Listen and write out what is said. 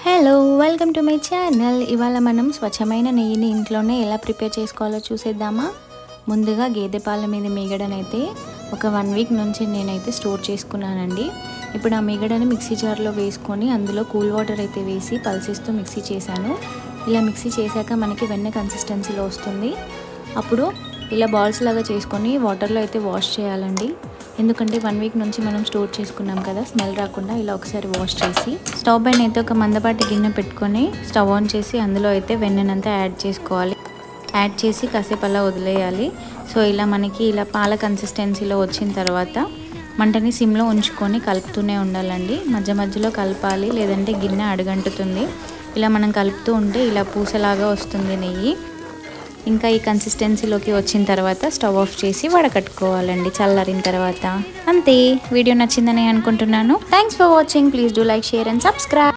Hello welcome to my channel. ఇవాళ మనం స్వచ్ఛమైన నెయ్యిని ఇంట్లోనే ఎలా ప్రిపేర్ చేసుకోవాలో చూసేద్దామా. ముందుగా గేదె పాల మీద మీగడనైతే ఒక 1 వీక్ నుంచి నేనైతే స్టోర్ చేసుకున్నానండి. ఇప్పుడు ఆ మీగడని మిక్సీ జార్లో వేసుకొని అందులో కూల్ వాటర్ అయితే వేసి పల్సిస్తూ మిక్సీ చేశాను. ఇలా మిక్సీ చేశాక మనకి వెన్న కన్సిస్టెన్సీలో వస్తుంది. అప్పుడు ఇలా బాల్స్ లాగా చేసుకొని వాటర్లో అయితే వాష్ చేయాలండి. ఎందుకంటే 1 వీక్ నుంచి మనం స్టోర్ చేసుకున్నాం కదా, స్మెల్ రాకుండా ఇలా ఒకసారి వాష్ చేసి స్టవ్ పైన అయితే ఒక మందపాటి గిన్నె పెట్టుకొని స్టవ్ ఆన్ చేసి అందులో అయితే వెన్ననంతా యాడ్ చేసుకోవాలి. యాడ్ చేసి కాసేపు అలా వదిలేయాలి. సో ఇలా మనకి ఇలా పాల కన్సిస్టెన్సీలో వచ్చిన తర్వాత మంటని సిమ్లో ఉంచుకొని కలుపుతూనే ఉండాలండి. మధ్య మధ్యలో కలపాలి, లేదంటే గిన్నె అడుగంటుతుంది. ఇలా మనం కలుపుతూ ఉంటే ఇలా పూసలాగా వస్తుంది నెయ్యి. ఇంకా ఈ కన్సిస్టెన్సీలోకి వచ్చిన తర్వాత స్టవ్ ఆఫ్ చేసి వడకట్టుకోవాలండి చల్లారిన తర్వాత. అంతే. వీడియో నచ్చిందని అనుకుంటున్నాను. Thanks for watching. Please do like, share and subscribe.